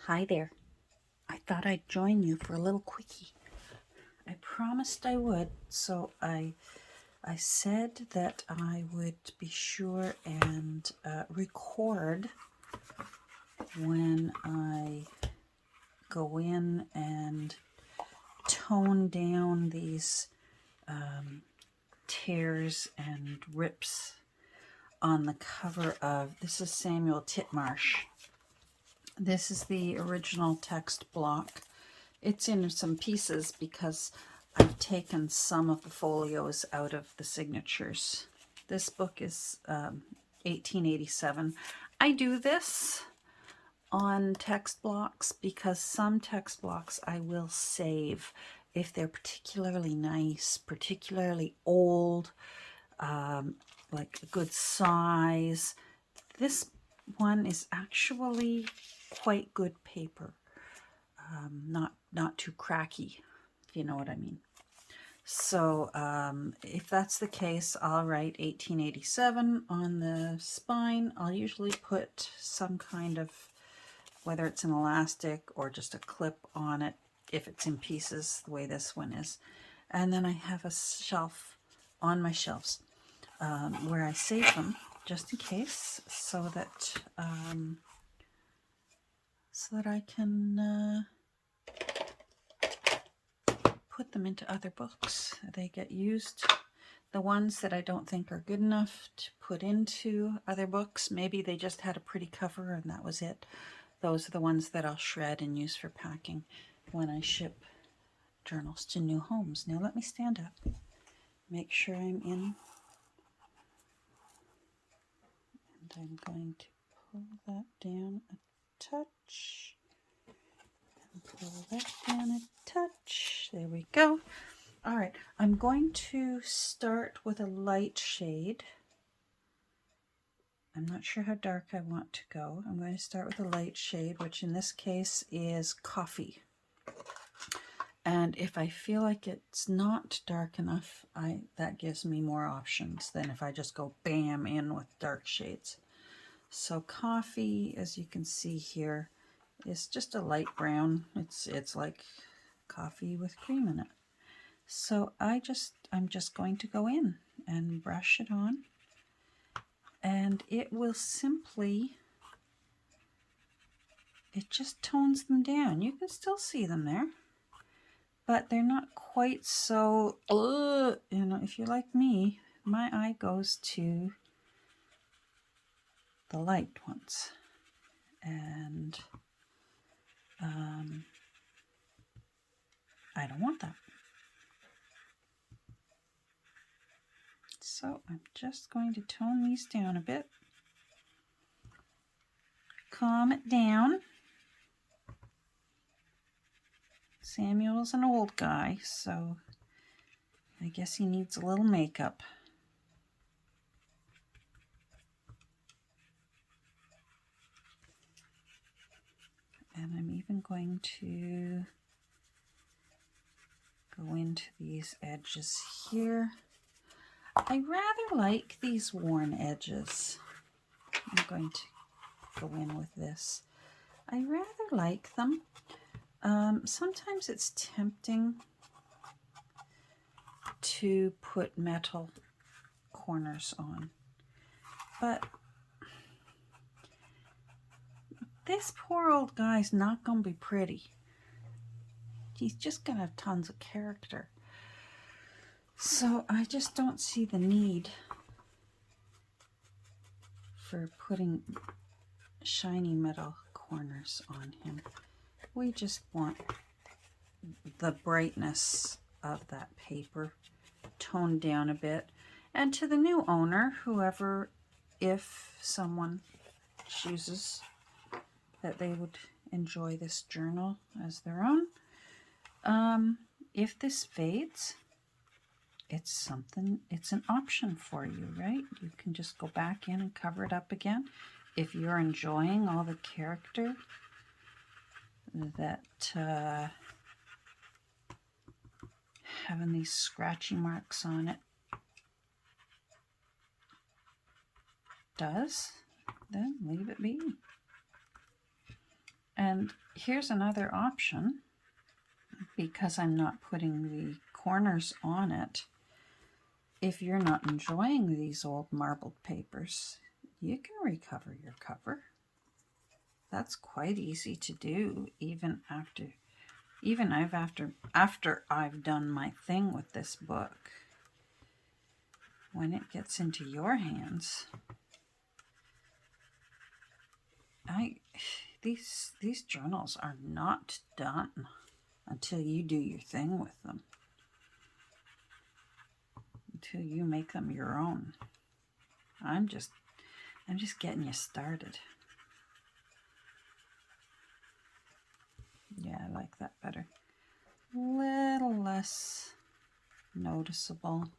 Hi there. I thought I'd join you for a little quickie. I promised I would, so I said that I would be sure and record when I go in and tone down these tears and rips on the cover of, this is Samuel Titmarsh. This is the original text block. It's in some pieces because I've taken some of the folios out of the signatures. This book is 1887. I do this on text blocks because some text blocks I will save if they're particularly nice, particularly old, like a good size. This one is actually quite good paper. Not too cracky, if you know what I mean. So if that's the case, I'll write 1887 on the spine. I'll usually put some kind of, whether it's an elastic or just a clip on it, if it's in pieces, the way this one is. And then I have a shelf on my shelves where I save them just in case, so that I can put them into other books. They get used. The ones that I don't think are good enough to put into other books, maybe they just had a pretty cover and that was it. Those are the ones that I'll shred and use for packing when I ship journals to new homes. Now let me stand up. Make sure I'm in. And I'm going to pull that down a touch. Pull that down a touch. There we go. All right, I'm going to start with a light shade. I'm not sure how dark I want to go. I'm going to start with a light shade, which in this case is coffee. And if I feel like it's not dark enough, that gives me more options than if I just go bam in with dark shades. So coffee, as you can see here, is just a light brown. It's like coffee with cream in it. So I'm just going to go in and brush it on, and it will simply, it just tones them down. You can still see them there, but they're not quite so, if you're like me, my eye goes to the light ones. And I don't want that. So I'm just going to tone these down a bit. Calm it down. Samuel's an old guy, so I guess he needs a little makeup. And I'm even going to go into these edges here. I rather like these worn edges. I'm going to go in with this. I rather like them. Sometimes it's tempting to put metal corners on, but this poor old guy's not going to be pretty. He's just going to have tons of character. So I just don't see the need for putting shiny metal corners on him. We just want the brightness of that paper toned down a bit. And to the new owner, whoever, if someone chooses that they would enjoy this journal as their own, if this fades, it's an option for you, right? You can just go back in and cover it up again. If you're enjoying all the character that having these scratchy marks on it does, then leave it be. And here's another option, because I'm not putting the corners on it. If you're not enjoying these old marbled papers, you can recover your cover. That's quite easy to do, even after I've done my thing with this book. When it gets into your hands, these journals are not done until you do your thing with them, until you make them your own. I'm just getting you started. Yeah, I like that better. Little less noticeable.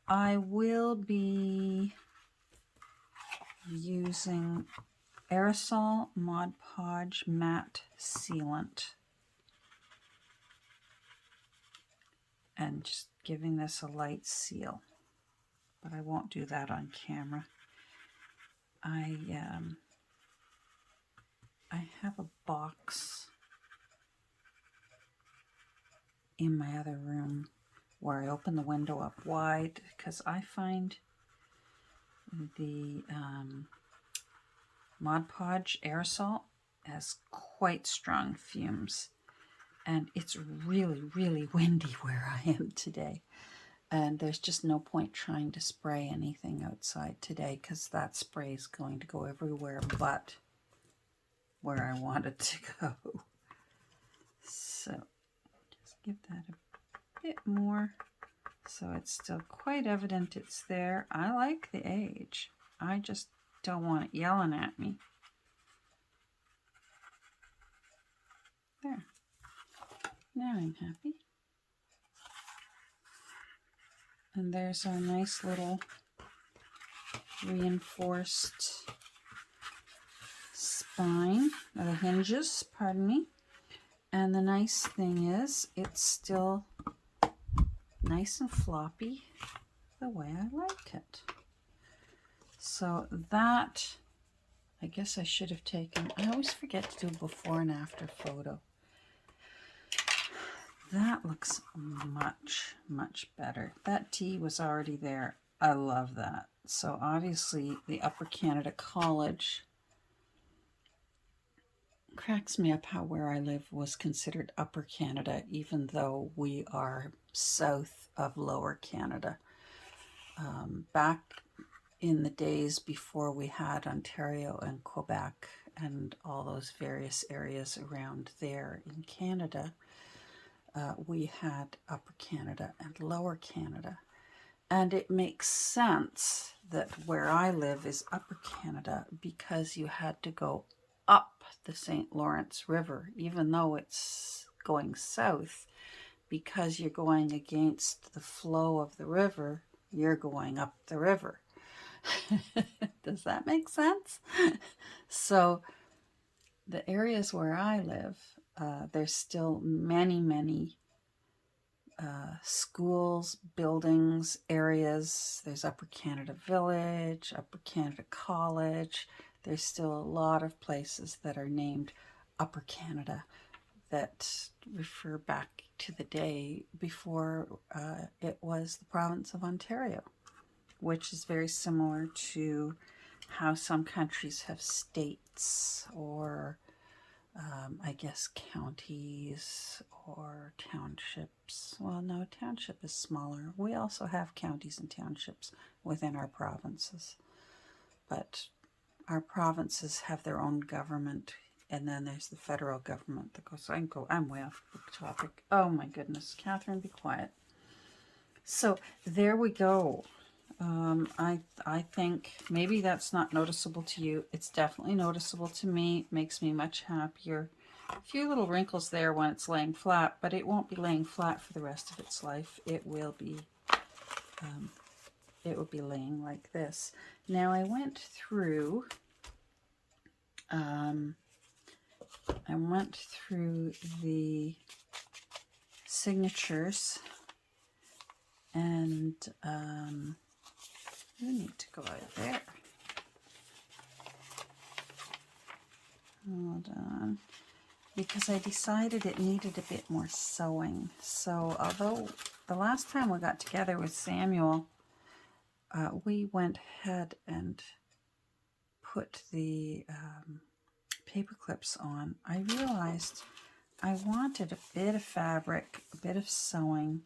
I will be using aerosol Mod Podge matte sealant and just giving this a light seal, but I won't do that on camera. I have a box in my other room where I open the window up wide, because I find the Mod Podge aerosol has quite strong fumes, and it's really, really windy where I am today. And there's just no point trying to spray anything outside today, because that spray is going to go everywhere but where I want it to go. So just give that a bit more so it's still quite evident it's there. I like the age. I just don't want it yelling at me. There. Now I'm happy. And there's our nice little reinforced spine, or the hinges, pardon me. And the nice thing is, it's still nice and floppy the way I like it. So that, I guess I should have taken, I always forget to do a before and after photo. That looks much, much better. That T was already there. I love that. So obviously the Upper Canada College, cracks me up how where I live was considered Upper Canada, even though we are south of Lower Canada. Back in the days before we had Ontario and Quebec and all those various areas around there in Canada, we had Upper Canada and Lower Canada. And it makes sense that where I live is Upper Canada, because you had to go up the St. Lawrence River, even though it's going south, because you're going against the flow of the river, you're going up the river. Does that make sense? So the areas where I live, there's still many, many schools, buildings, areas. There's Upper Canada Village, Upper Canada College. There's still a lot of places that are named Upper Canada that refer back to the day before it was the province of Ontario, which is very similar to how some countries have states, or I guess counties or townships. Well, no, township is smaller. We also have counties and townships within our provinces, but our provinces have their own government, and then there's the federal government that goes. I'm way off the topic. Oh my goodness, Catherine, be quiet. So there we go. I think maybe that's not noticeable to you. It's definitely noticeable to me. It makes me much happier. A few little wrinkles there when it's laying flat, but it won't be laying flat for the rest of its life. It will be laying like this. Now I went through the signatures, and you need to go out there. Hold on. Because I decided it needed a bit more sewing. So although the last time we got together with Samuel, we went ahead and put the paper clips on, I realized I wanted a bit of fabric, a bit of sewing.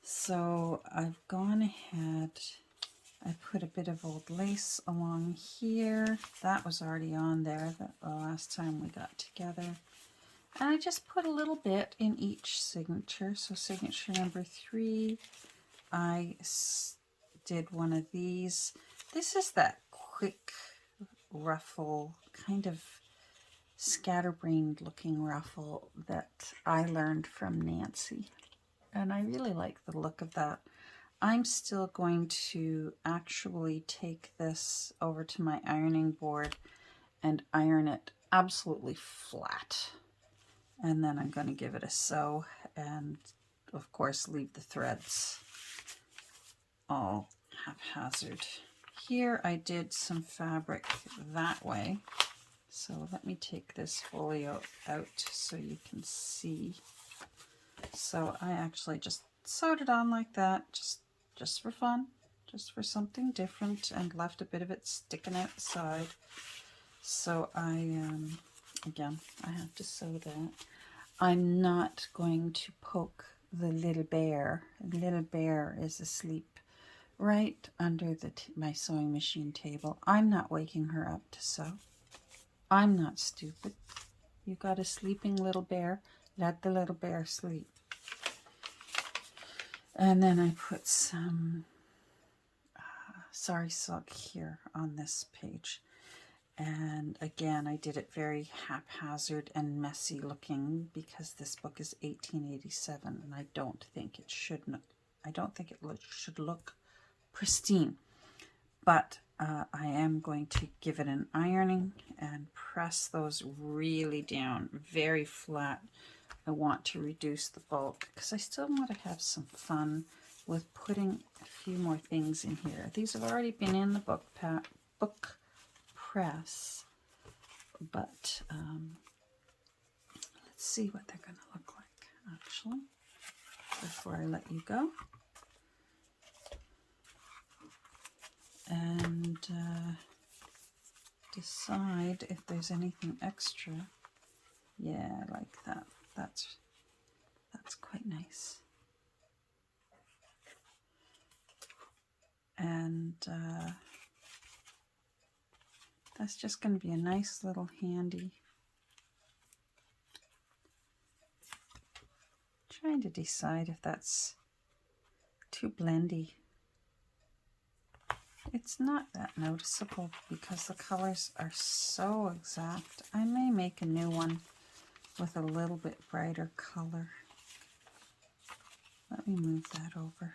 So I've gone ahead, I put a bit of old lace along here. That was already on there the last time we got together. And I just put a little bit in each signature. So signature number 3, I did one of these. This is that quick ruffle, kind of scatterbrained looking ruffle that I learned from Nancy. And I really like the look of that. I'm still going to actually take this over to my ironing board and iron it absolutely flat. And then I'm going to give it a sew and, of course, leave the threads all haphazard. Here I did some fabric that way. So let me take this folio out so you can see. So I actually just sewed it on like that, just for fun, just for something different, and left a bit of it sticking outside. So again, I have to sew that. I'm not going to poke the little bear. The little bear is asleep right under my sewing machine table. I'm not waking her up to sew. I'm not stupid. You got a sleeping little bear, let the little bear sleep. And then I put some sari silk here on this page. And again, I did it very haphazard and messy looking because this book is 1887, and I don't think it should should look pristine. But I am going to give it an ironing and press those really down, very flat. I want to reduce the bulk because I still want to have some fun with putting a few more things in here. These have already been in the book press, but let's see what they're going to look like actually before I let you go. And decide if there's anything extra. Yeah, I like that. That's quite nice. And that's just going to be a nice little handy. Trying to decide if that's too blendy. It's not that noticeable because the colors are so exact. I may make a new one with a little bit brighter color. Let me move that over.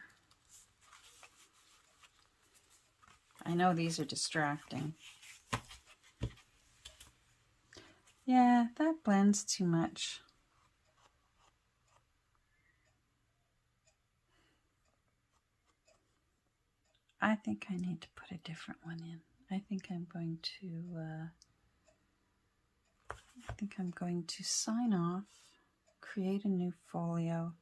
I know these are distracting. Yeah, that blends too much. I think I need to put a different one in. I think I'm going to sign off, create a new folio,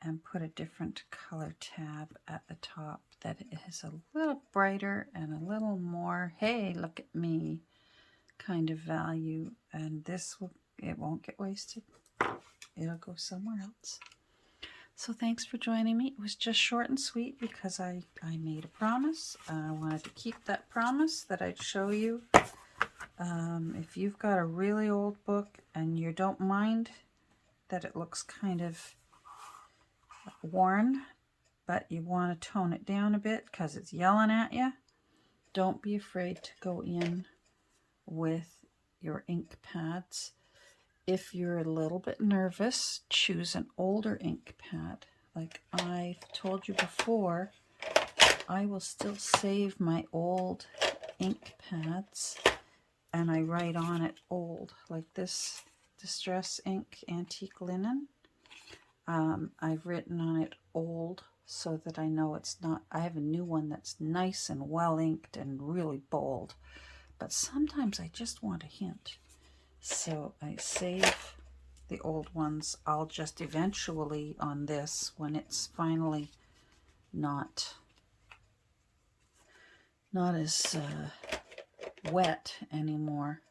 and put a different color tab at the top that is a little brighter and a little more, hey, look at me kind of value. And it won't get wasted. It'll go somewhere else. So thanks for joining me. It was just short and sweet because I made a promise. I wanted to keep that promise that I'd show you. If you've got a really old book and you don't mind that it looks kind of worn, but you want to tone it down a bit because it's yelling at you, don't be afraid to go in with your ink pads. If you're a little bit nervous, choose an older ink pad. Like I've told you before, I will still save my old ink pads and I write on it old, like this Distress Ink Antique Linen. I've written on it old so that I know it's not, I have a new one that's nice and well inked and really bold. But sometimes I just want a hint. So I save the old ones. I'll just eventually on this, when it's finally not as wet anymore,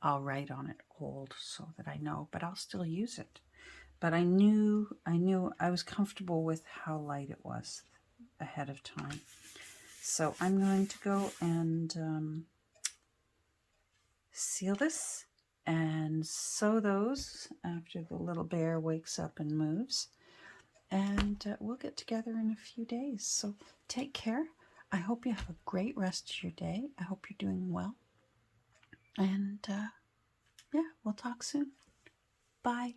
I'll write on it old so that I know, but I'll still use it. But I knew I was comfortable with how light it was ahead of time. So I'm going to go and seal this and sew those after the little bear wakes up and moves. And we'll get together in a few days. So take care. I hope you have a great rest of your day. I hope you're doing well. And yeah, we'll talk soon. Bye.